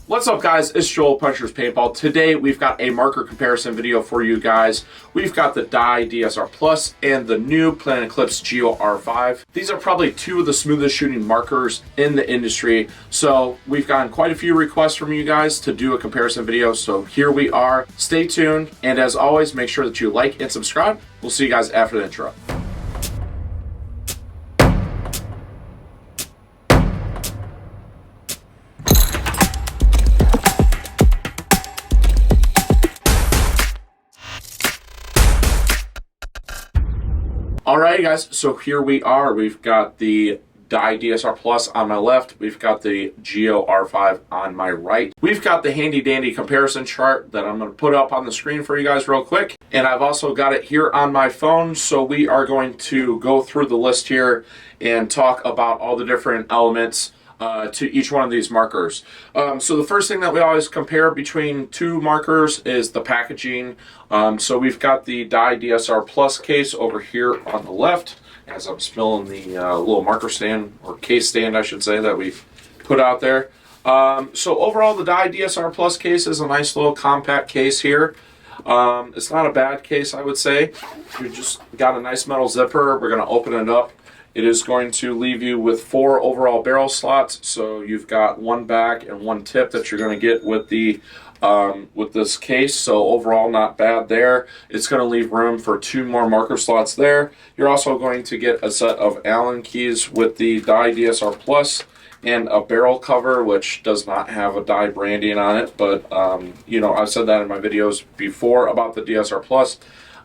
What's up, guys? It's Joel Puncher's Paintball. Today we've got a marker comparison video for you guys. We've got the Dye DSR Plus and the new Planet Eclipse Geo R5. These are probably two of the smoothest shooting markers in the industry. So we've gotten quite a few requests from you guys to do a comparison video. So here we are. Stay tuned. And as always, make sure that you like and subscribe. We'll see you guys after the intro. Alright guys, so here we are. We've got the Dye DSR Plus on my left. We've got the Geo R5 on my right. We've got the handy dandy comparison chart that I'm going to put up on the screen for you guys real quick. And I've also got it here on my phone. So we are going to go through the list here and talk about all the different elements to each one of these markers. So the first thing that we always compare between two markers is the packaging. So we've got the Dye DSR Plus case over here on the left, as I'm spilling the little marker stand, or case stand I should say, that we've put out there. So overall, the Dye DSR Plus case is a nice little compact case here. It's not a bad case, I would say. You just got a nice metal zipper. We're going to open it up. It is going to leave you with 4 overall barrel slots, so you've got one back and one tip that you're going to get with the with this case. So overall, not bad there. It's going to leave room for 2 more marker slots there. You're also going to get a set of Allen keys with the Dye DSR Plus and a barrel cover, which does not have a Dye branding on it. But you know, I've said that in my videos before about the DSR Plus.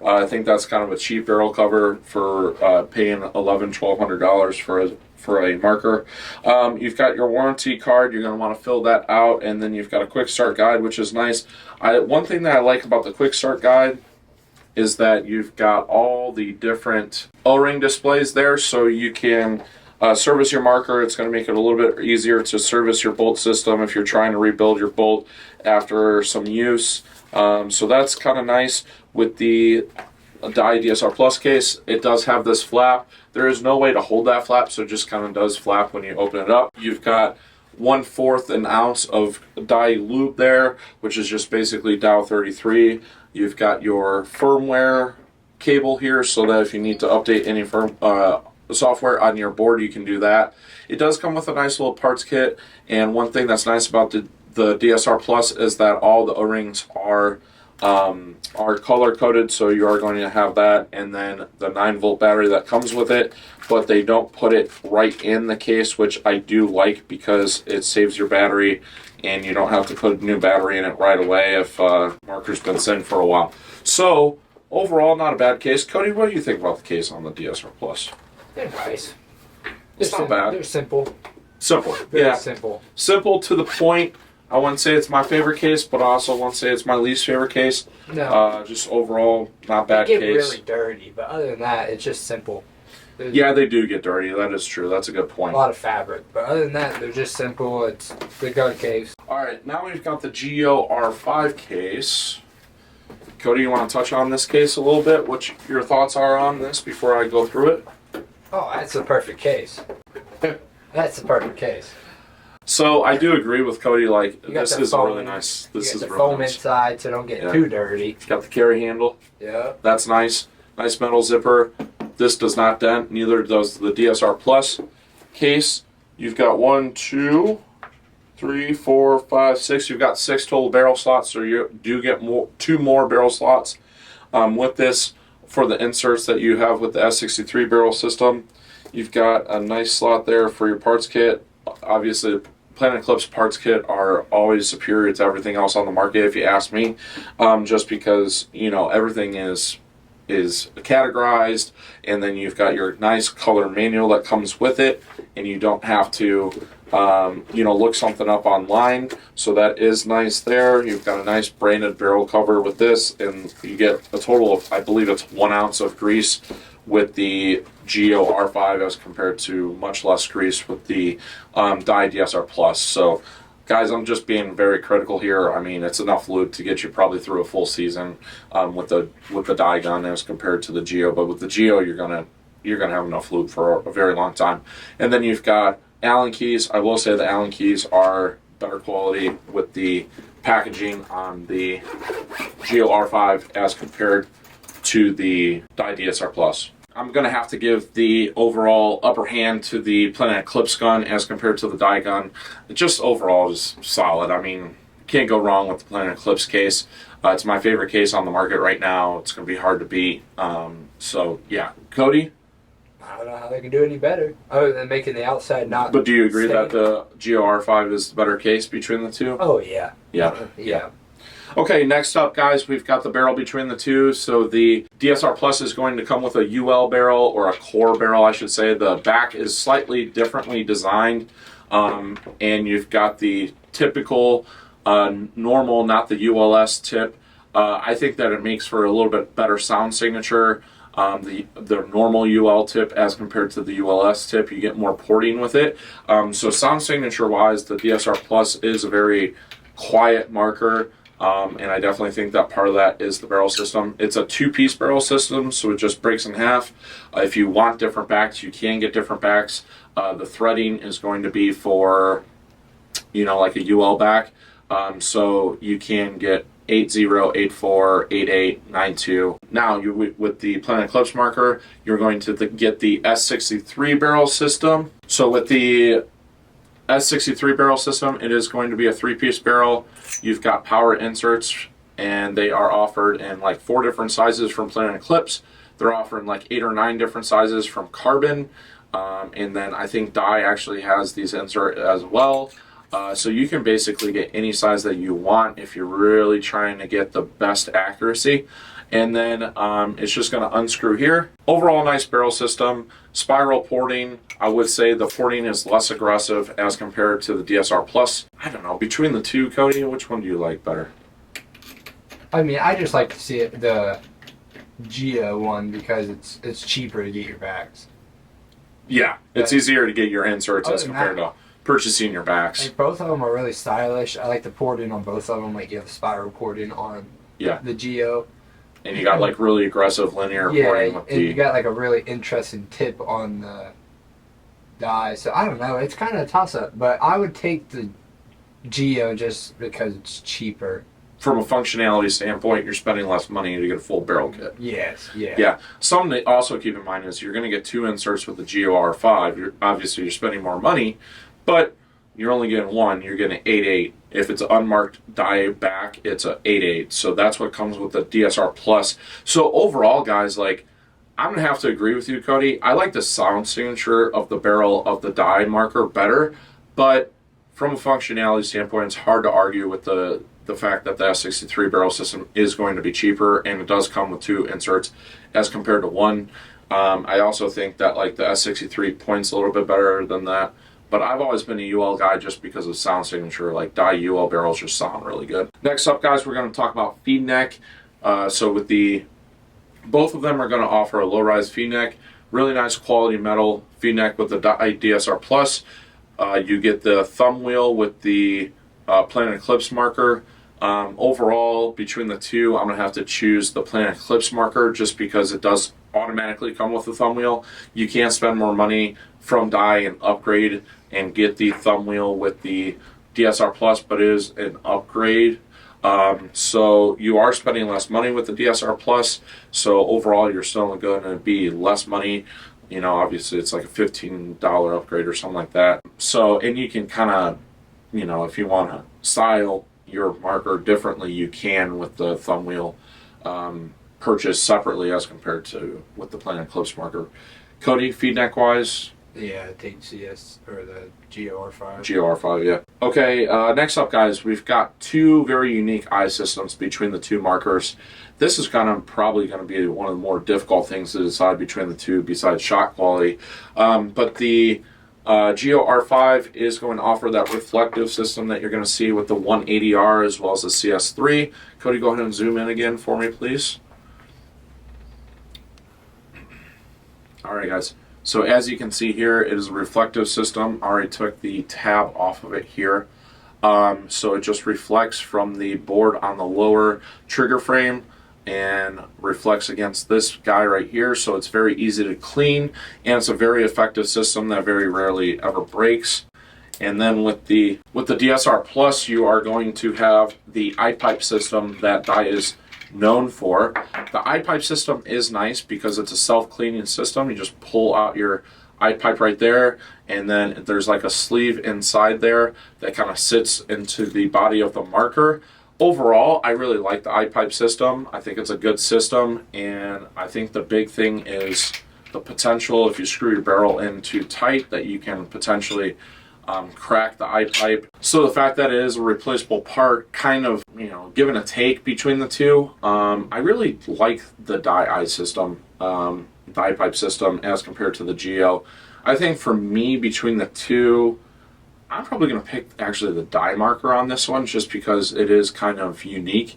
I think that's kind of a cheap barrel cover for paying $1,100–$1,200 for a marker. You've got your warranty card. You're going to want to fill that out, and then you've got a quick start guide, which is nice. One thing that I like about the quick start guide is that you've got all the different O-ring displays there, so you can service your marker. It's going to make it a little bit easier to service your bolt system if you're trying to rebuild your bolt after some use. So that's kind of nice. With the Dye DSR Plus case, it does have this flap. There is no way to hold that flap, so it just kind of does flap when you open it up. You've got 1/4 an ounce of dye lube there, which is just basically Dow 33. You've got your firmware cable here, so that if you need to update any software on your board, you can do that. It does come with a nice little parts kit, and one thing that's nice about the DSR Plus is that all the O-rings are color coded, so you are going to have that, and then the 9-volt battery that comes with it, but they don't put it right in the case, which I do like because it saves your battery and you don't have to put a new battery in it right away if marker's been sitting for a while. So overall, not a bad case. Cody, what do you think about the case on the DSR Plus? They're nice. It's not bad. They're simple. Simple. Very simple. Simple to the point. I wouldn't say it's my favorite case, but I also won't say it's my least favorite case. No. Just overall, not bad case. They get really dirty, but other than that, it's just simple. Yeah, they do get dirty. That is true. That's a good point. A lot of fabric, but other than that, they're just simple. It's the good case. All right, now we've got the Geo R5 case. Cody, you want to touch on this case a little bit? What your thoughts are on this before I go through it? Oh, that's the perfect case. That's the perfect case. So I do agree with Cody. Like, this is foam, really nice. This is the really foam nice. inside, so don't get too dirty. Got the carry handle. Yeah. That's nice. Nice metal zipper. This does not dent. Neither does the DSR Plus case. You've got 1, 2, 3, 4, 5, 6. You've got 6 total barrel slots, so you do get 2 more barrel slots with this for the inserts that you have with the S63 barrel system. You've got a nice slot there for your parts kit. Obviously, Planet Eclipse parts kit are always superior to everything else on the market, if you ask me, just because, you know, everything is categorized, and then you've got your nice color manual that comes with it, and you don't have to you know, look something up online, so that is nice there. You've got a nice branded barrel cover with this, and you get a total of, I believe it's 1 ounce of grease with the Geo R5 as compared to much less grease with the Dye DSR Plus. So guys, I'm just being very critical here. I mean, it's enough lube to get you probably through a full season with the Dye gun as compared to the Geo, but with the Geo you're gonna have enough lube for a very long time. And then you've got Allen keys. I will say the Allen keys are better quality with the packaging on the Geo R5 as compared to the Dye DSR Plus. I'm going to have to give the overall upper hand to the Planet Eclipse gun as compared to the Dye gun. Just overall is solid. I mean, can't go wrong with the Planet Eclipse case. It's my favorite case on the market right now. It's going to be hard to beat. So, yeah. Cody? I don't know how they can do any better, other than making the outside not. But do you agree stained. that the Geo R5 is the better case between the two? Oh, yeah. Yeah. Yeah. Okay, next up, guys, we've got the barrel between the two. So the DSR Plus is going to come with a UL barrel, or a core barrel, I should say. The back is slightly differently designed, and you've got the typical normal, not the ULS tip. I think that it makes for a little bit better sound signature. The normal UL tip as compared to the ULS tip, you get more porting with it. So sound signature wise, the DSR Plus is a very quiet marker. And I definitely think that part of that is the barrel system. It's a two-piece barrel system, so it just breaks in half. If you want different backs, you can get different backs. The threading is going to be for, like a UL back. So you can get 80, 84, 88, 92. Now, with the Planet Eclipse marker, you're going to get the S63 barrel system. So with the S63 barrel system, it is going to be a three-piece barrel. You've got power inserts, and they are offered in like 4 different sizes from Planet Eclipse. They're offering like 8 or 9 different sizes from Carbon, and then I think Dye actually has these inserts as well. So you can basically get any size that you want if you're really trying to get the best accuracy. And then it's just going to unscrew here. Overall, nice barrel system. Spiral porting. I would say the porting is less aggressive as compared to the DSR Plus. I don't know. Between the two, Cody, which one do you like better? I mean, I just like to see it, the Geo one, because it's cheaper to get your backs. Yeah, it's easier to get your inserts as compared to purchasing your backs. Like, both of them are really stylish. I like the porting on both of them. Like, you have spiral porting on the Geo. And you got like really aggressive linear porting with and you got like a really interesting tip on the Dye. So I don't know. It's kind of a toss-up, but I would take the Geo just because it's cheaper. From a functionality standpoint, you're spending less money to get a full barrel kit. Yes, yeah. Yeah. Something to also keep in mind is you're going to get 2 inserts with the Geo R5. Obviously, you're spending more money, but you're only getting one. You're getting an 8.8. If it's an unmarked Dye back, it's a 8.8. So that's what comes with the DSR Plus. So overall, guys, like, I'm going to have to agree with you, Cody. I like the sound signature of the barrel of the Dye marker better, but from a functionality standpoint, it's hard to argue with the fact that the S63 barrel system is going to be cheaper, and it does come with 2 inserts as compared to 1. I also think that like the S63 points a little bit better than that. But I've always been a UL guy just because of sound signature. Like Dye UL barrels just sound really good. Next up, guys, we're going to talk about feed neck. So with both of them are going to offer a low-rise feed neck. Really nice quality metal feed neck with the Dye DSR Plus. You get the thumb wheel with the Planet Eclipse marker. Overall, between the two, I'm going to have to choose the Planet Eclipse marker just because it does automatically come with the thumb wheel. You can't spend more money from Dye and upgrade and get the thumb wheel with the DSR Plus, but it is an upgrade. So you are spending less money with the DSR Plus. So overall, you're still going to be less money. Obviously it's like a $15 upgrade or something like that. So, and you can kind of, if you want to style your marker differently, you can with the thumb wheel purchase separately as compared to with the Planet Eclipse marker. Cody, feed neck wise? Yeah, take CS or the Geo R5. Geo R5, yeah. Okay, next up, guys, we've got 2 very unique eye systems between the 2 markers. This is probably going to be one of the more difficult things to decide between the 2 besides shot quality. But the Geo R5 is going to offer that reflective system that you're going to see with the 180R as well as the CS3. Cody, go ahead and zoom in again for me, please. All right, guys. So as you can see here, it is a reflective system. I already took the tab off of it here. So it just reflects from the board on the lower trigger frame and reflects against this guy right here. So it's very easy to clean, and it's a very effective system that very rarely ever breaks. And then with the DSR Plus, you are going to have the iPipe system that Dye is known for. The iPipe system is nice because it's a self-cleaning system. You just pull out your iPipe right there, and then there's like a sleeve inside there that kind of sits into the body of the marker. Overall, I really like the iPipe system. I think it's a good system, and I think the big thing is the potential, if you screw your barrel in too tight, that you can potentially crack the iPipe. So the fact that it is a replaceable part, kind of, you know, give and a take between the two. I really like the Dye eye system, the iPipe system, as compared to the Geo. I think for me, between the two, I'm probably going to pick actually the Dye marker on this one, just because it is kind of unique.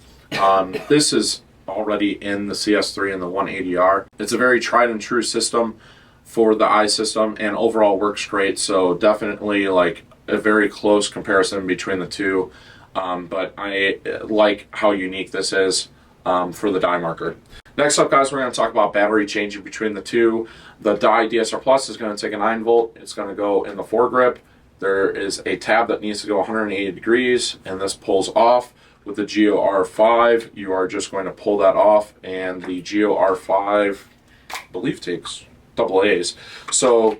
This is already in the CS3 and the 180R. It's a very tried and true system for the eye system, and overall works great. So definitely like a very close comparison between the two. But I like how unique this is for the Dye marker. Next up, guys, we're going to talk about battery changing between the two. The Dye DSR Plus is going to take a 9-volt. It's going to go in the foregrip. There is a tab that needs to go 180 degrees, and this pulls off. With the Geo R5, you are just going to pull that off, and the Geo R5, I believe, takes double A's. So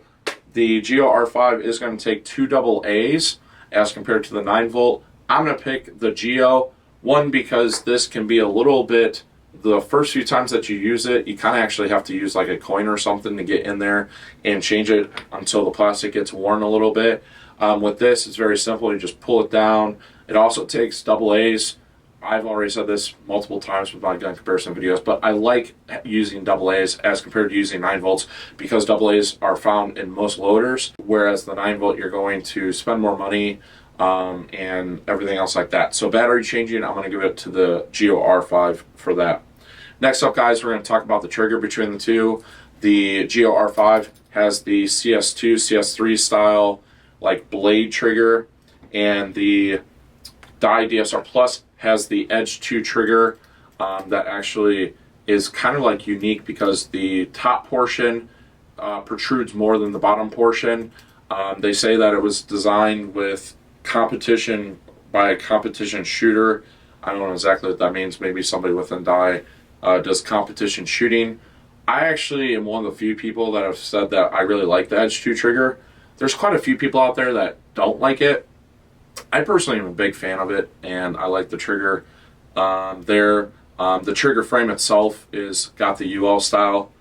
the Geo R5 is going to take 2 double A's as compared to the 9-volt. I'm going to pick the Geo, one, because this can be a little bit, the first few times that you use it, you kind of actually have to use like a coin or something to get in there and change it until the plastic gets worn a little bit. With this, it's very simple. You just pull it down. It also takes double A's. I've already said this multiple times with my gun comparison videos, but I like using double A's as compared to using 9 volts, because double A's are found in most loaders, whereas the 9 volt, you're going to spend more money and everything else like that. So battery changing, I'm going to give it to the Geo R5 for that. Next up, guys, we're going to talk about the trigger between the two. The Geo R5 has the CS2, CS3 style like blade trigger, and the Dye DSR Plus has the Edge 2 trigger that actually is kind of like unique because the top portion protrudes more than the bottom portion. They say that it was designed with competition by a competition shooter. I don't know exactly what that means. Maybe somebody within Dye does competition shooting. I actually am one of the few people that have said that I really like the Edge 2 trigger. There's quite a few people out there that don't like it. I personally am a big fan of it, and I like the trigger there. The trigger frame itself is got the UL style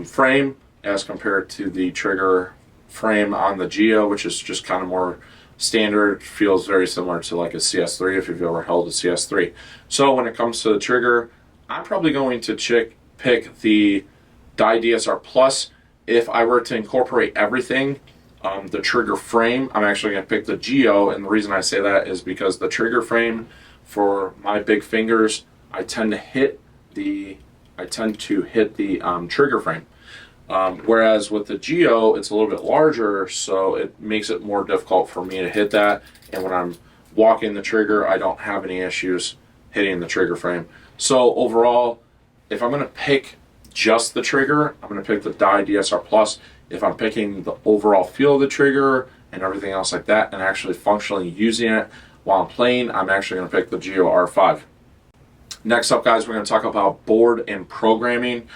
frame as compared to the trigger frame on the Geo, which is just kind of more standard. Feels very similar to like a CS3 if you've ever held a CS3. So when it comes to the trigger, I'm probably going to pick the Dye DSR Plus. If I were to incorporate everything, the trigger frame, I'm actually going to pick the Geo, and the reason I say that is because the trigger frame for my big fingers, I tend to hit the trigger frame. Whereas with the Geo, it's a little bit larger, so it makes it more difficult for me to hit that. And when I'm walking the trigger, I don't have any issues hitting the trigger frame. So overall, if I'm going to pick just the trigger, I'm going to pick the Dye DSR Plus. If I'm picking the overall feel of the trigger and everything else like that, and actually functionally using it while I'm playing, I'm actually going to pick the Geo R5. Next up, guys, we're going to talk about board and programming.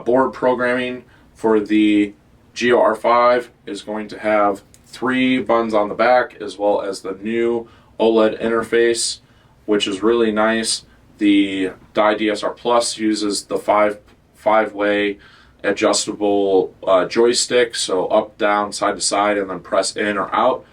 Board programming for the Geo R5 is going to have 3 buttons on the back, as well as the new OLED interface, which is really nice. The Dye DSR Plus uses the five-way adjustable joystick, so up, down, side to side, and then press in or out.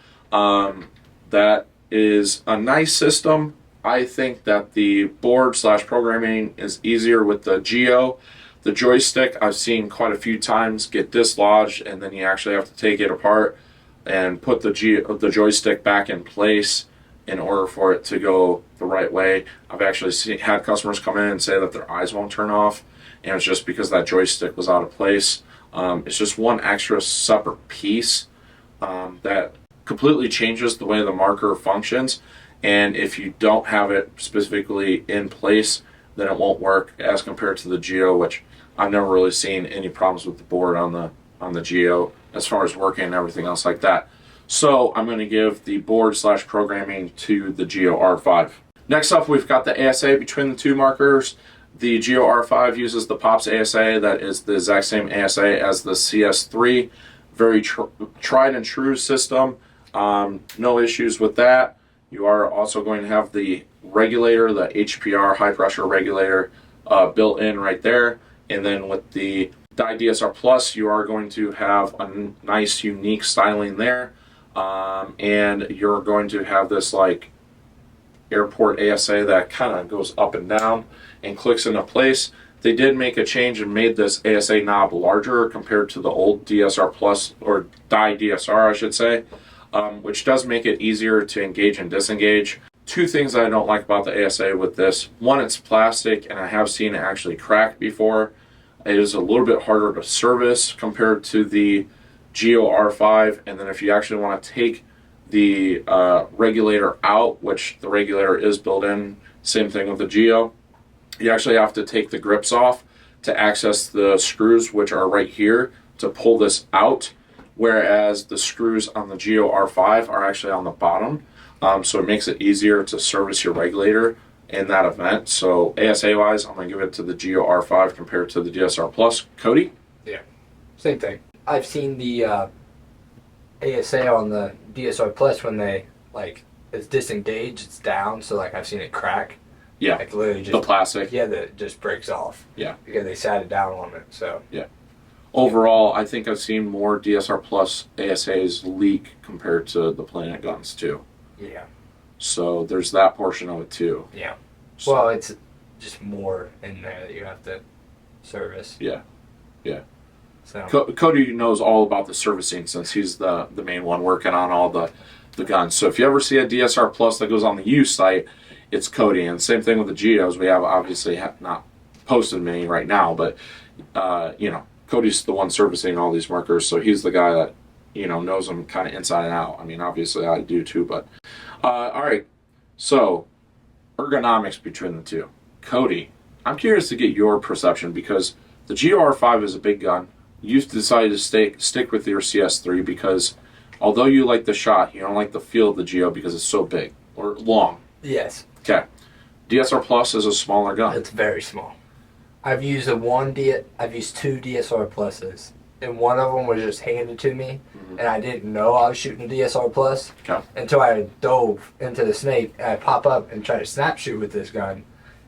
That is a nice system. I think that the board / programming is easier with the Geo. The joystick, I've seen quite a few times get dislodged, and then you actually have to take it apart and put the joystick back in place in order for it to go the right way. I've actually had customers come in and say that their eyes won't turn off, and it's just because that joystick was out of place. It's just one extra separate piece that completely changes the way the marker functions, and if you don't have it specifically in place, then it won't work as compared to the Geo, which I've never really seen any problems with the board on the Geo as far as working and everything else like that. So I'm going to give the board / programming to the Geo R5. Next up, we've got the ASA between the two markers. The Geo R5 uses the POPs ASA. That is the exact same ASA as the CS3. Very tried and true system. No issues with that. You are also going to have the regulator, the HPR, high pressure regulator, built in right there. And then with the Dye DSR Plus, you are going to have a nice unique styling there. And you're going to have this like airport ASA that kind of goes up and down and clicks into place. They did make a change and made this ASA knob larger compared to the old DSR Plus, or Dye DSR I should say, which does make it easier to engage and disengage. Two things that I don't like about the ASA with this. One, it's plastic, and I have seen it actually crack before. It is a little bit harder to service compared to the Geo R5, and then if you actually want to take the regulator out, which the regulator is built in, same thing with the Geo, you actually have to take the grips off to access the screws, which are right here, to pull this out, whereas the screws on the Geo R5 are actually on the bottom. So it makes it easier to service your regulator in that event. So ASA wise, I'm going to give it to the Geo R5 compared to the DSR Plus. Cody? Yeah, same thing. I've seen the ASA on the DSR Plus when they, like, it's disengaged, it's down, so like I've seen it crack. Yeah, like literally just, the plastic. Yeah, that it just breaks off. Yeah. Because they sat it down on it, so. Yeah. Overall, I think I've seen more DSR Plus ASAs leak compared to the Planet guns too. Yeah. So there's that portion of it too. Yeah. So, well, it's just more in there that you have to service. Yeah. Yeah. So. Cody knows all about the servicing since he's the main one working on all the guns. So if you ever see a DSR Plus that goes on the used site, it's Cody. And same thing with the Geos. We have obviously not posted many right now, but Cody's the one servicing all these markers, so he's the guy that knows them kind of inside and out. I mean, obviously I do too, but all right. So ergonomics between the two. Cody, I'm curious to get your perception because the Geo R5 is a big gun. You've decided to stick with your CS3 because although you like the shot, you don't like the feel of the Geo because it's so big or long. Yes. Okay. DSR Plus is a smaller gun. It's very small. I've used two DSR Pluses, and one of them was just handed to me, and I didn't know I was shooting a DSR Plus until I dove into the snake, and I pop up and try to snap shoot with this gun,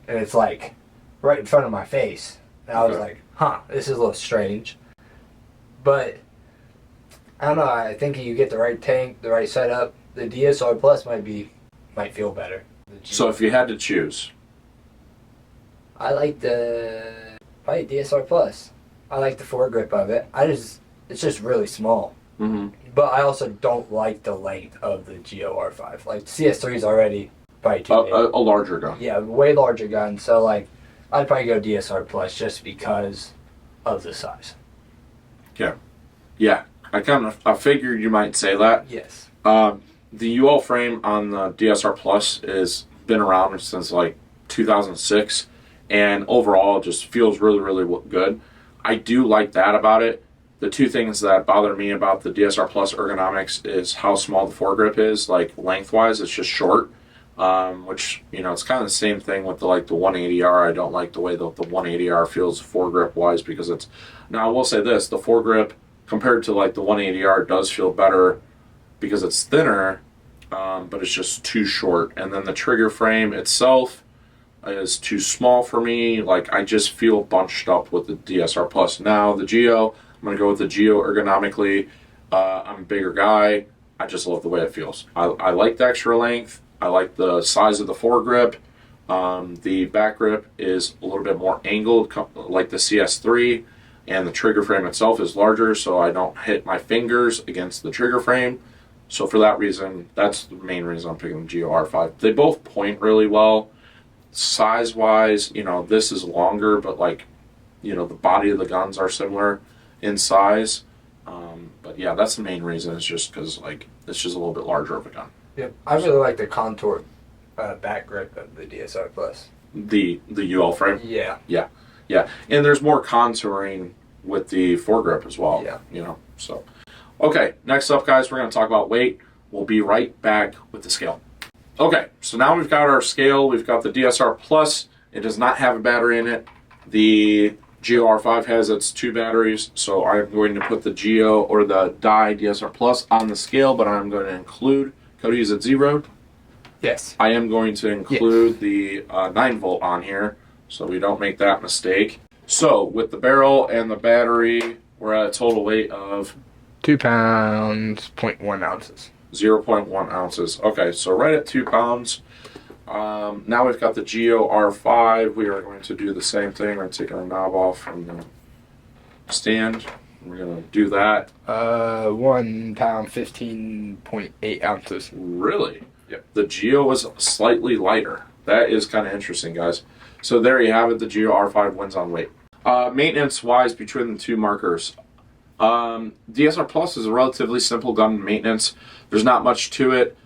and it's like right in front of my face. And I was like, this is a little strange. But I don't know, I think if you get the right tank, the right setup, the DSR Plus might feel better. So if you had to choose, I like probably DSR Plus. I like the foregrip of it. It's just really small. Mm-hmm. But I also don't like the length of the Geo R5. Like CS3 is already probably too big. A larger gun. Yeah, way larger gun. So like, I'd probably go DSR Plus just because of the size. Okay. Yeah, I figured you might say that. Yes. The UL frame on the DSR Plus has been around since like 2006, and overall it just feels really, really good. I do like that about it. The two things that bother me about the DSR Plus ergonomics is how small the foregrip is, like lengthwise, it's just short. Which, it's kind of the same thing with the 180R. I don't like the way that the 180R feels foregrip wise because it's, now I will say this, the foregrip compared to the 180R does feel better because it's thinner, but it's just too short. And then the trigger frame itself is too small for me. I just feel bunched up with the DSR Plus. Now the Geo, I'm going to go with the Geo ergonomically. I'm a bigger guy. I just love the way it feels. I like the extra length. I like the size of the foregrip. The back grip is a little bit more angled like the CS3, and the trigger frame itself is larger so I don't hit my fingers against the trigger frame. So for that reason, that's the main reason I'm picking the Geo R5. They both point really well. Size-wise, this is longer, but the body of the guns are similar in size. But yeah, that's the main reason. It's just because it's just a little bit larger of a gun. Yep, I really like the contour back grip of the DSR Plus. The UL frame? Yeah. Yeah. Yeah. And there's more contouring with the foregrip as well. Yeah. So. Okay, next up, guys, we're going to talk about weight. We'll be right back with the scale. Okay, so now we've got our scale. We've got the DSR Plus. It does not have a battery in it. The Geo R5 has its 2 batteries, so I'm going to put the Geo or the Dye DSR Plus on the scale, but I'm going to include, Cody, is it zeroed? Yes. I am going to include the 9 volt on here, so we don't make that mistake. So with the barrel and the battery, we're at a total weight of 2 pounds, 0.1 ounces. 0.1 ounces. Okay, so right at 2 pounds. Now we've got the Geo R5. We are going to do the same thing. We're taking our knob off from the stand. We're going to do that. 1 pound, 15.8 ounces. Really? Yep. The Geo was slightly lighter. That is kind of interesting, guys. So there you have it. The Geo R5 wins on weight. Maintenance-wise, between the 2 markers, DSR Plus is a relatively simple gun maintenance. There's not much to it,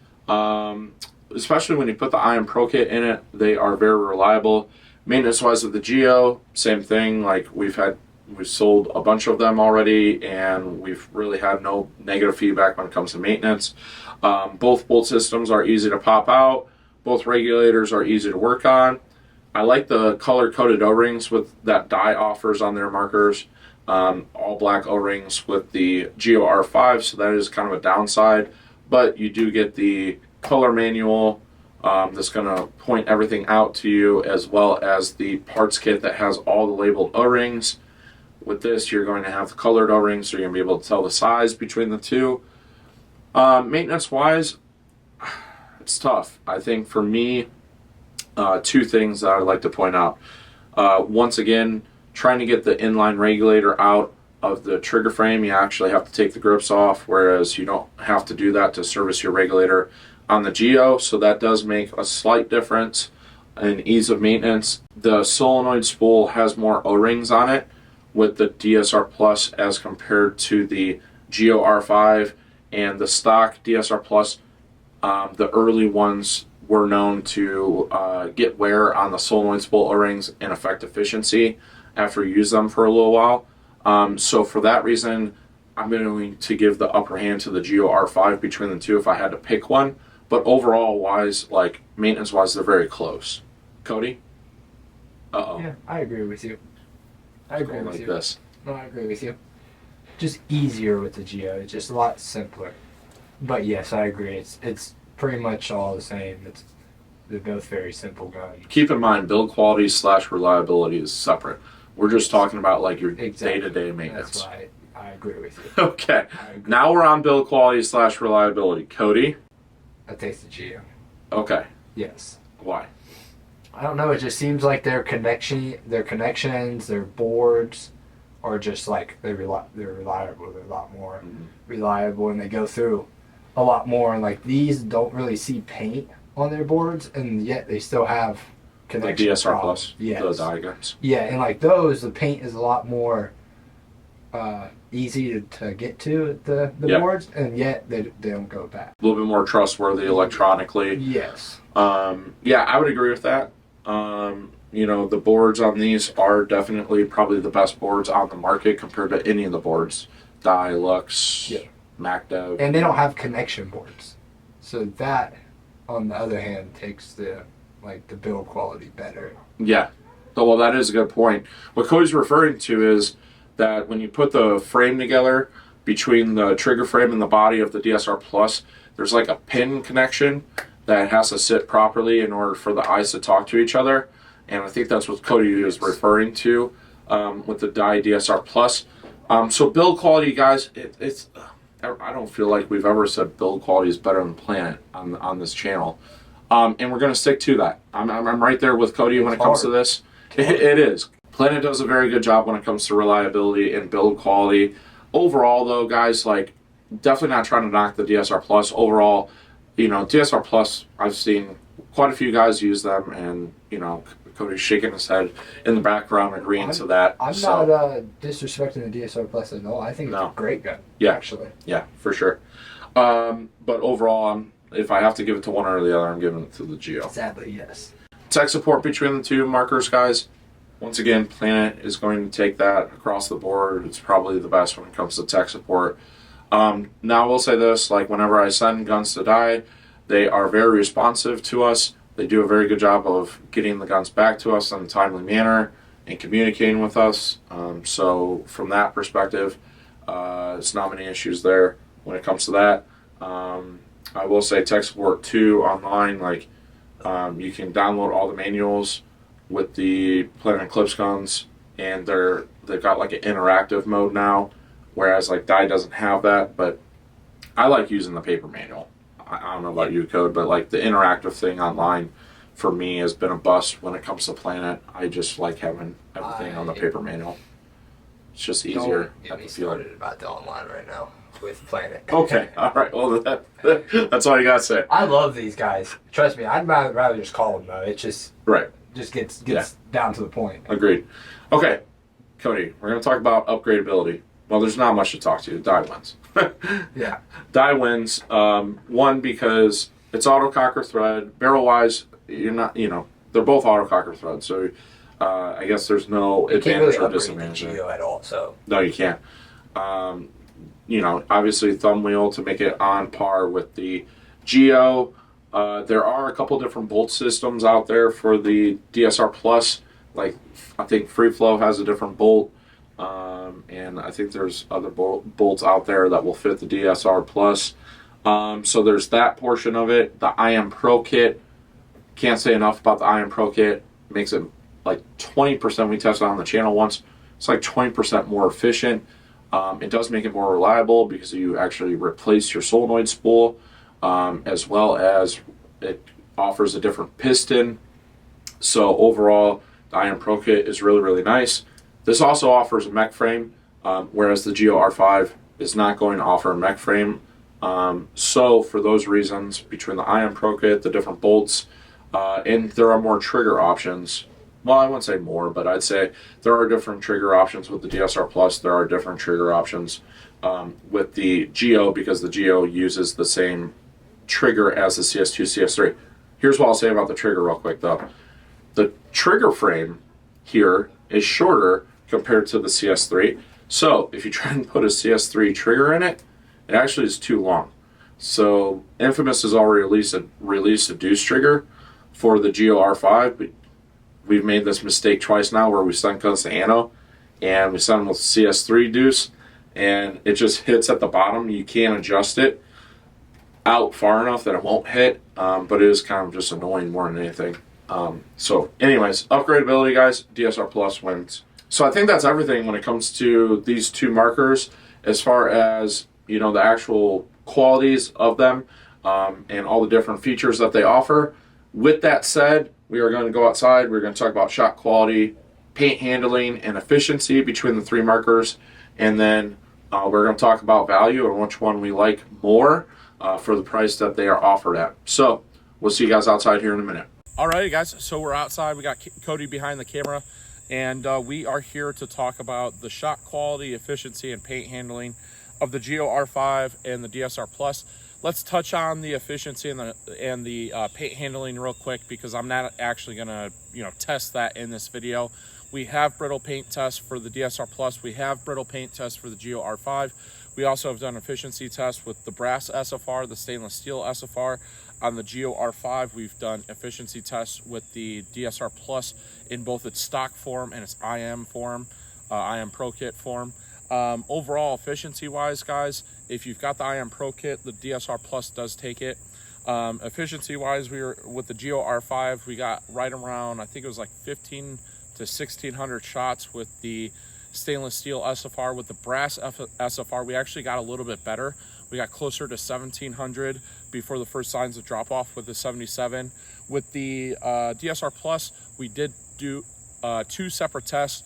especially when you put the Ion Pro Kit in it. They are very reliable. Maintenance-wise with the Geo, same thing. Like we've sold a bunch of them already, and we've really had no negative feedback when it comes to maintenance. Both bolt systems are easy to pop out. Both regulators are easy to work on. I like the color-coded O-rings with that Dye offers on their markers. All black O-rings with the Geo R5, so that is kind of a downside. But you do get the color manual that's going to point everything out to you, as well as the parts kit that has all the labeled O-rings. With this, you're going to have the colored O-rings, so you're going to be able to tell the size between the 2. Maintenance-wise, it's tough. I think for me, 2 things that I'd like to point out. Once again, trying to get the inline regulator out of the trigger frame, you actually have to take the grips off, whereas you don't have to do that to service your regulator on the Geo, so that does make a slight difference in ease of maintenance. The solenoid spool has more O-rings on it with the DSR Plus as compared to the Geo R5 and the stock DSR Plus. The early ones were known to get wear on the solenoid spool O-rings and affect efficiency after you use them for a little while. So for that reason, I'm going to give the upper hand to the Geo R5 between the 2 if I had to pick one. But overall wise, like maintenance wise, they're very close. Cody? Uh-oh. Yeah, I agree with you. I agree with like you. This. No, I agree with you. Just easier with the Geo. It's just a lot simpler. But yes, I agree. It's pretty much all the same. They're both very simple guns. Keep in mind, build quality / reliability is separate. We're just talking about like your day-to-day maintenance. That's why I agree with you. Okay. Now we're on build quality / reliability. Cody? I take the Geo. Okay. Yes. Why? I don't know. It just seems like their connections, their boards are just like they're reliable. They're a lot more reliable, and they go through a lot more. And like these don't really see paint on their boards, and yet they still have connection. The DSR problems. Plus. Yes. Those eye guns. Yeah, and like those, the paint is a lot more easy to get to the boards, and yet they don't go back. A little bit more trustworthy electronically. Yes. Yeah, I would agree with that. You know, the boards on these are definitely probably the best boards on the market compared to any of the boards. Dye, Lux, MacDev. And they don't have connection boards. So that, on the other hand, takes the build quality better. Yeah. Well, that is a good point. What Cody's referring to is that when you put the frame together between the trigger frame and the body of the DSR Plus, there's like a pin connection that has to sit properly in order for the eyes to talk to each other. And I think that's what Cody is referring to with the Dye DSR Plus. So build quality, guys, it's I don't feel like we've ever said build quality is better than Planet on this channel. And we're going to stick to that. I'm right there with Cody when it comes to this. It is. Planet does a very good job when it comes to reliability and build quality. Overall, though, guys, like definitely not trying to knock the DSR Plus. Overall, you know, DSR Plus, I've seen quite a few guys use them, and you know, Cody's shaking his head in the background, agreeing to that. I'm not disrespecting the DSR Plus at all. I think it's a great gun. Yeah, actually. Yeah, for sure. But overall, if I have to give it to one or the other, I'm giving it to the Geo. Sadly, yes. Tech support between the 2 markers, guys. Once again, Planet is going to take that across the board. It's probably the best when it comes to tech support. Now I will say this, like whenever I send guns to Dye, they are very responsive to us. They do a very good job of getting the guns back to us in a timely manner and communicating with us. So from that perspective, it's not many issues there when it comes to that. I will say tech support too online, like you can download all the manuals with the Planet Eclipse guns, and they've got like an interactive mode now, whereas like Dye doesn't have that. But I like using the paper manual. I don't know about you, Code, but like the interactive thing online for me has been a bust when it comes to Planet. I just like having everything on the paper manual. It's just easier. Don't get me started about the online right now with Planet. Okay, all right. Well, that's all you gotta say. I love these guys. Trust me, I'd rather just call them though. It just gets down to the point. Agreed. Okay, Cody, we're gonna talk about upgradeability. Well, there's not much to talk to. Dye wins. Yeah. Dye wins. One, because it's autococker thread. Barrel wise, they're both autococker threads. So I guess there's no advantage or disadvantage the Geo at all. So no, you can't. Obviously thumb wheel to make it on par with the Geo. There are a couple different bolt systems out there for the DSR Plus. Like I think Free Flow has a different bolt. And I think there's other bolts out there that will fit the DSR Plus. So there's that portion of it. The IM Pro Kit, can't say enough about the IM Pro Kit. Makes it like 20%. We tested it on the channel once. It's like 20% more efficient. It does make it more reliable because you actually replace your solenoid spool, as well as it offers a different piston. So overall, the IM Pro Kit is really, really nice. This also offers a mech frame, whereas the Geo R5 is not going to offer a mech frame. So for those reasons, between the IM Pro Kit, the different bolts, and there are more trigger options. Well, I wouldn't say more, but I'd say there are different trigger options with the DSR Plus. There are different trigger options with the Geo, because the Geo uses the same trigger as the CS2, CS3. Here's what I'll say about the trigger real quick though. The trigger frame here is shorter compared to the CS3. So if you try and put a CS3 trigger in it, it actually is too long. So Infamous has already released a deuce trigger for the Geo R5, but we've made this mistake twice now where we sent guns to Anno and we sent them with CS3 deuce, and it just hits at the bottom. You can't adjust it out far enough that it won't hit, but it is kind of just annoying more than anything. So anyways, upgradeability, guys, DSR Plus wins. So I think that's everything when it comes to these two markers as far as, the actual qualities of them, and all the different features that they offer. With that said, we are going to go outside. We're going to talk about shot quality, paint handling, and efficiency between the three markers. And then we're going to talk about value and which one we like more for the price that they are offered at. So we'll see you guys outside here in a minute. Alrighty, guys, so we're outside. We got Cody behind the camera, and we are here to talk about the shot quality, efficiency, and paint handling of the Geo R5 and the DSR Plus. Let's touch on the efficiency and the paint handling real quick, because I'm not actually gonna test that in this video. We have brittle paint tests for the DSR Plus. We have brittle paint tests for the Geo R5. We also have done efficiency tests with the brass SFR, the stainless steel SFR. On the Geo R5, we've done efficiency tests with the DSR Plus in both its stock form and its IM form, IM Pro Kit form. Overall, efficiency-wise, guys, if you've got the IM Pro Kit, the DSR Plus does take it. Efficiency-wise, we were with the Geo R5, we got right around, I think it was like 15 to 1600 shots with the stainless steel SFR. With the brass SFR, we actually got a little bit better. We got closer to 1700 before the first signs of drop off with the 77. With the DSR Plus, we did do two separate tests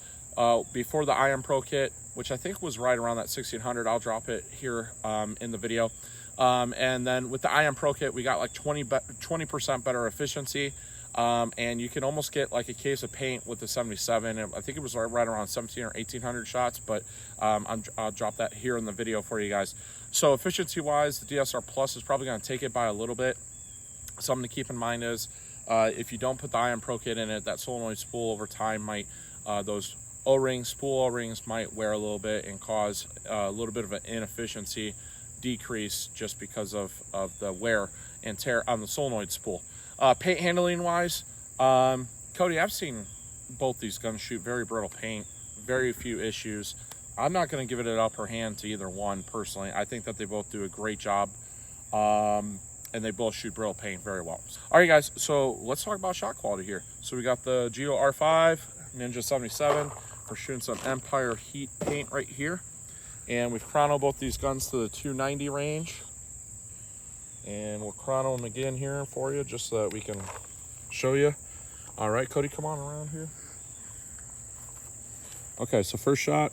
before the IM Pro Kit, which I think was right around that 1600. I'll drop it here in the video. And then with the IM Pro Kit, we got like 20% better efficiency. And you can almost get like a case of paint with the 77. I think it was right around 17 or 1800 shots, but I'll drop that here in the video for you guys. So efficiency wise, the DSR Plus is probably going to take it by a little bit. Something to keep in mind is if you don't put the IM Pro Kit in it, that solenoid spool over time might, those O-rings, spool O-rings might wear a little bit and cause a little bit of an inefficiency decrease just because of the wear and tear on the solenoid spool. Paint handling wise, Cody, I've seen both these guns shoot very brittle paint, very few issues. I'm not going to give it an upper hand to either one personally. I think that they both do a great job, and they both shoot brittle paint very well. All right, guys, so let's talk about shot quality here. So we got the Geo R5 Ninja 77. We're shooting some Empire heat paint right here, and we've chrono both these guns to the 290 range, and we'll chrono them again here for you just so that we can show you. All right, Cody, come on around here. Okay, so first shot,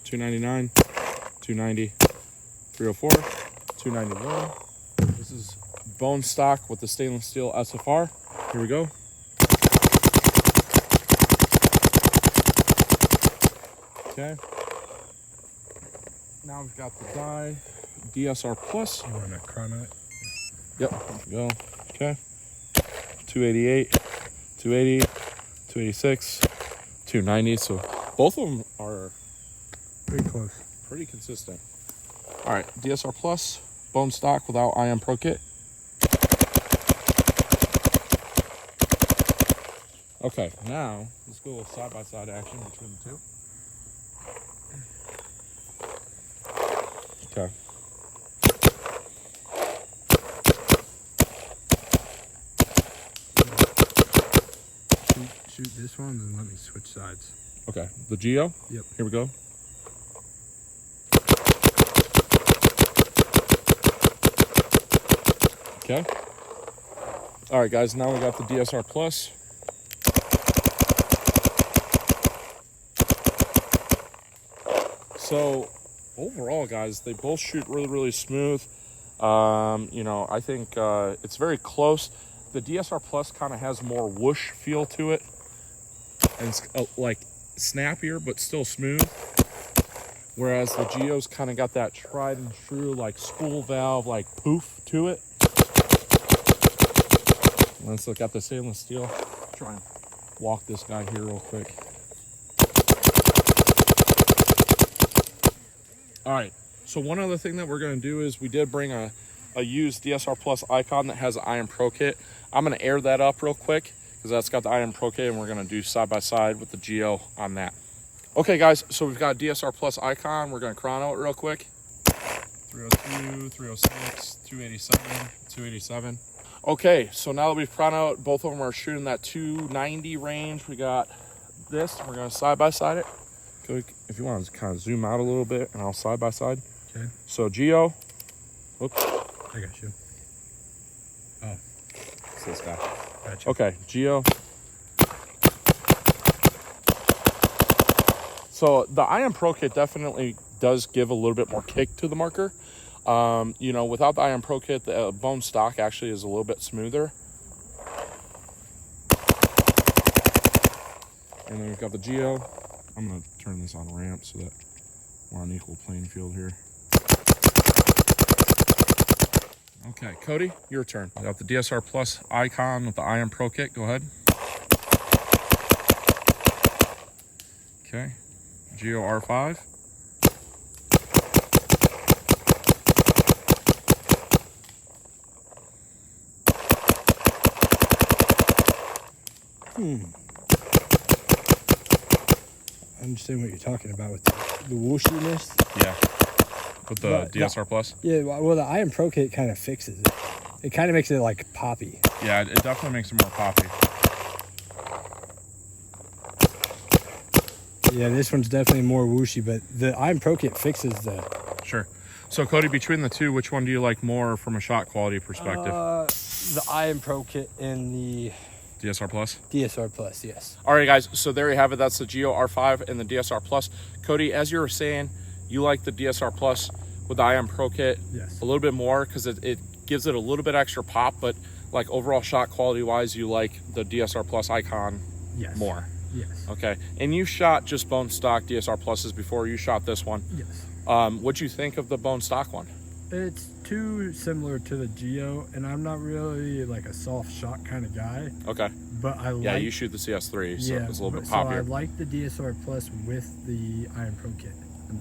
299, 290, 304, 291. This is bone stock with the stainless steel SFR. Here we go. Okay. Now we've got the Dye DSR Plus. You want to chrono it? Yep, here we go. Okay. 288, 280, 286, 290. So both of them are pretty close. Pretty consistent. All right, DSR Plus, bone stock without IM Pro Kit. Okay, now let's go with side-by-side action between the two. Okay. Shoot this one, and let me switch sides. Okay, the Geo. Yep. Here we go. Okay. All right, guys. Now we got the DSR Plus. So overall, guys, they both shoot really smooth. You know, I think it's very close. The DSR Plus kind of has more whoosh feel to it, and it's like snappier but still smooth, whereas the Geo's kind of got that tried and true like spool valve like poof to it. Let's look at the stainless steel. Try and walk this guy here real quick. All right, so one other thing that we're going to do is we did bring a used DSR Plus icon that has an IM Pro Kit. I'm going to air that up real quick because that's got the IM Pro Kit, and we're going to do side by side with the Geo on that. Okay, guys, so we've got DSR Plus icon. We're going to chrono it real quick. 302, 306, 287, 287. Okay, so now that we've chronoed, both of them are shooting that 290 range. We got this. We're going to side by side it. If you want to kind of zoom out a little bit, and I'll side by side. Okay. So Geo. Whoops. I got you. Oh. It's this guy. Gotcha. Okay, Geo. So the IM Pro Kit definitely does give a little bit more kick to the marker. You know, without the IM Pro Kit, the bone stock actually is a little bit smoother. And then we've got the Geo. I'm going to turn this on ramp so that we're on equal playing field here. Okay, Cody, your turn. We got the DSR Plus icon with the IM Pro Kit. Go ahead. Okay, Geo R5. I understand what you're talking about with the whooshiness. Yeah, with the DSR Plus. Yeah, well, the IM Pro Kit kind of fixes it. It kind of makes it like poppy. Yeah, it definitely makes it more poppy. Yeah, this one's definitely more whooshy, but the IM Pro Kit fixes that. Sure. So, Cody, between the two, which one do you like more from a shot quality perspective? The IM Pro Kit and the DSR Plus? DSR Plus, yes. All right, guys, so there you have it. That's the Geo R5 and the DSR Plus. Cody, as you were saying, you like the DSR Plus with the IM Pro Kit Yes. a little bit more because it gives it a little bit extra pop, but like overall shot quality-wise, you like the DSR Plus icon Yes. more. Yes. Okay, and you shot just bone stock DSR Pluses before you shot this one. Yes. What'd you think of the bone stock one? It's too similar to the Geo, and I'm not really like a soft shot kind of guy. Okay. But I like... Yeah, you shoot the CS3, so it's a little bit poppier. So I like the DSR Plus with the IM Pro Kit.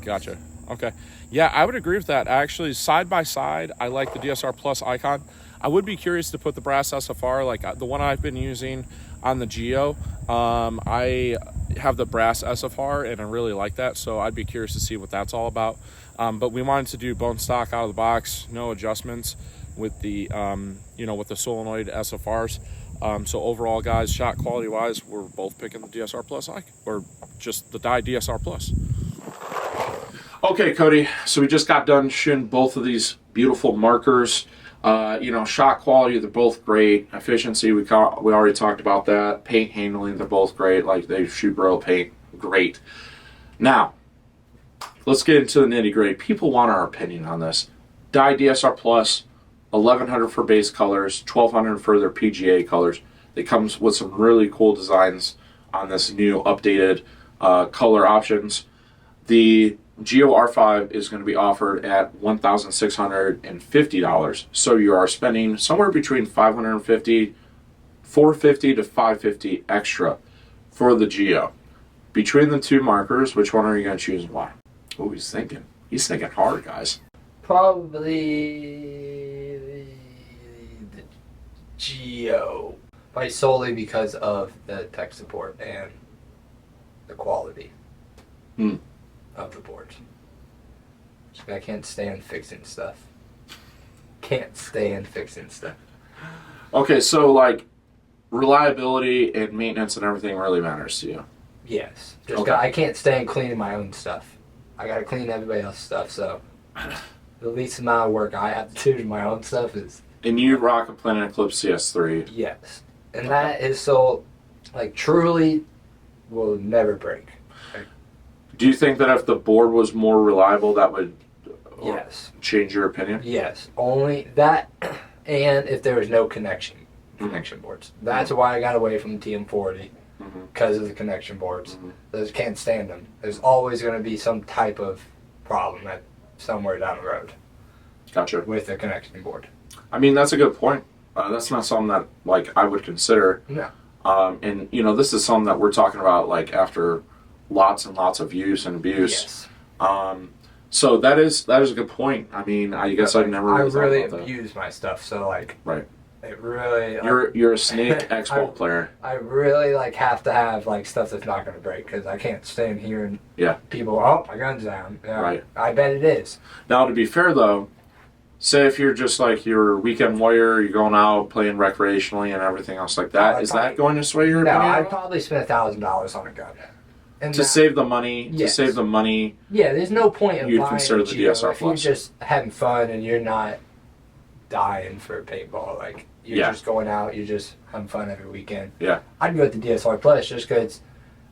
Gotcha. Okay. Yeah, I would agree with that. Actually, side by side, I like the DSR Plus icon. I would be curious to put the brass SFR, like the one I've been using on the Geo. I have the brass SFR and I really like that, so I'd be curious to see what that's all about. But we wanted to do bone stock out of the box, no adjustments with the with the solenoid SFRs. So overall, guys, shot quality wise, we're both picking the DSR Plus or just the Dye DSR Plus. Okay, Cody, so we just got done shooting both of these beautiful markers. Shot quality, they're both great. Efficiency, we already talked about that. Paint handling, they're both great. Like, they shoot bro paint, great. Now, let's get into the nitty gritty. People want our opinion on this. Dye DSR Plus, $1,100 for base colors, $1,200 for their PGA colors. It comes with some really cool designs on this new updated color options. The Geo R5 is going to be offered at $1,650. So you are spending somewhere between $450 to $550 extra for the Geo. Between the two markers, which one are you going to choose and why? Oh, he's thinking. He's thinking hard, guys. Probably the Geo. Probably solely because of the tech support and the quality of the boards. I can't stand fixing stuff. Okay, so like reliability and maintenance and everything really matters to you. Yes. I can't stand cleaning my own stuff. I gotta clean everybody else's stuff, so the least amount of work I have to do to my own stuff is... And you rock a Planet Eclipse CS3. Yes. And that is so, like, truly will never break. Do you think that if the board was more reliable, that would yes. change your opinion? Yes. Only that, and if there was no connection boards. That's why I got away from the TM40, because of the connection boards. I just can't stand them. There's always going to be some type of problem somewhere down the road. Gotcha. With the connection board. I mean, that's a good point. That's not something that, like, I would consider. No. And, this is something that we're talking about, like, after lots and lots of use and abuse. Yes. So that is a good point. I mean, I guess I've never really thought about that. abuse my stuff, so like right. It really you're a Snake Expo player. I really have to have like stuff that's not going to break because I can't stand hearing people. Oh, my gun's down. Yeah, right. I bet it is. Now, to be fair though, say if you're just like you're a weekend warrior, you're going out playing recreationally and everything else like that, that going to sway your opinion? No, I'd probably spend $1,000 on a gun. And to save the money, yes. Yeah, there's no point in you'd buying consider the DSR if you're just having fun and you're not dying for paintball. Like, you're just going out, you're just having fun every weekend. Yeah. I'd go with the DSR Plus just because,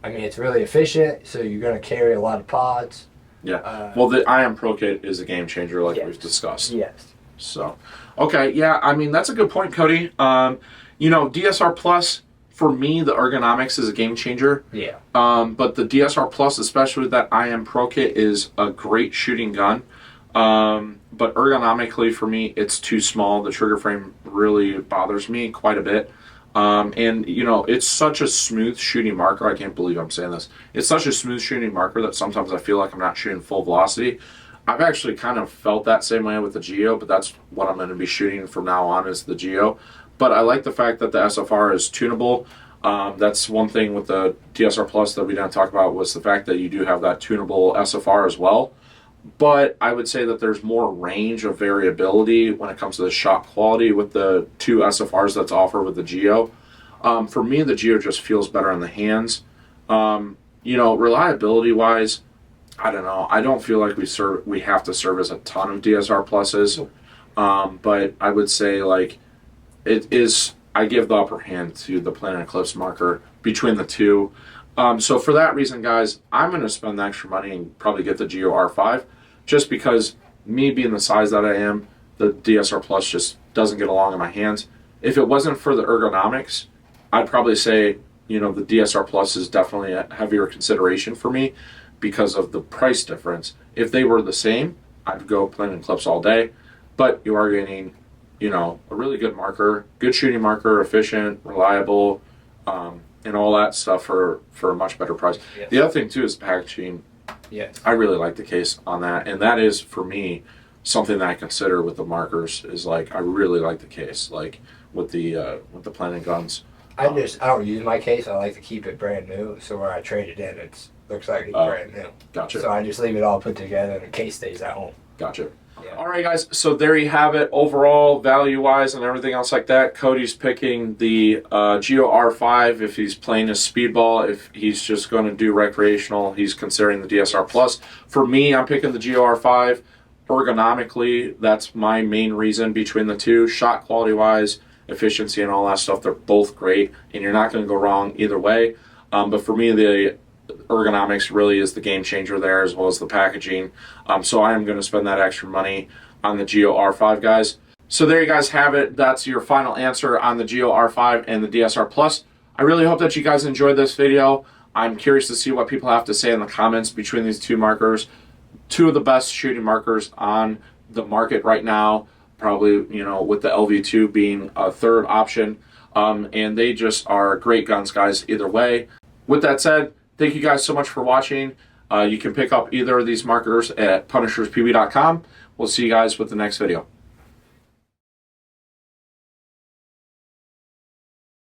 I mean, it's really efficient, so you're going to carry a lot of pods. Yeah. Well, the IM Pro Kit is a game changer, like we've discussed. Yes. So, okay, yeah, I mean, that's a good point, Cody. DSR Plus, for me, the Ergonomics is a game changer. Yeah. But the DSR Plus, especially that IM Pro Kit, is a great shooting gun. But ergonomically, for me, it's too small. The trigger frame really bothers me quite a bit. It's such a smooth shooting marker. I can't believe I'm saying this. It's such a smooth shooting marker that sometimes I feel like I'm not shooting full velocity. I've actually kind of felt that same way with the Geo, but that's what I'm going to be shooting from now on is the Geo. But I like the fact that the SFR is tunable. That's one thing with the DSR Plus that we didn't talk about was the fact that you do have that tunable SFR as well. But I would say that there's more range of variability when it comes to the shot quality with the two SFRs that's offered with the Geo. For me, the Geo just feels better in the hands. Reliability-wise, I don't know. I don't feel like we have to service a ton of DSR Pluses. But I would say, like, it is, I give the upper hand to the Planet Eclipse marker between the two. So for that reason, guys, I'm going to spend the extra money and probably get the Geo R5 just because me being the size that I am, the DSR Plus just doesn't get along in my hands. If it wasn't for the ergonomics, I'd probably say, the DSR Plus is definitely a heavier consideration for me because of the price difference. If they were the same, I'd go Planet Eclipse all day, but you are getting a really good marker, good shooting marker, efficient, reliable, and all that stuff for a much better price. Yes. The other thing too is packaging. Yes. I really like the case on that, and that is for me something that I consider with the markers is like I really like the case, like with the planting guns. I don't use my case. I like to keep it brand new, so when I trade it in, it looks like it's brand new. Gotcha. So I just leave it all put together, and the case stays at home. Gotcha. Yeah. All right, guys. So there you have it. Overall, value-wise and everything else like that, Cody's picking the Geo R5 if he's playing a speedball. If he's just going to do recreational, he's considering the DSR Plus. For me, I'm picking the Geo R5. Ergonomically, that's my main reason between the two. Shot quality-wise, efficiency, and all that stuff, they're both great, and you're not going to go wrong either way. But for me, the ergonomics really is the game changer there, as well as the packaging. So I am going to spend that extra money on the Geo R5, guys. So there you guys have it. That's your final answer on the Geo R5 and the DSR Plus. I really hope that you guys enjoyed this video. I'm curious to see what people have to say in the comments between these two markers. Two of the best shooting markers on the market right now, probably, you know, with the LV2 being a third option. And they just are great guns, guys, either way. With that said, thank you guys so much for watching. You can pick up either of these markers at punisherspb.com. We'll see you guys with the next video.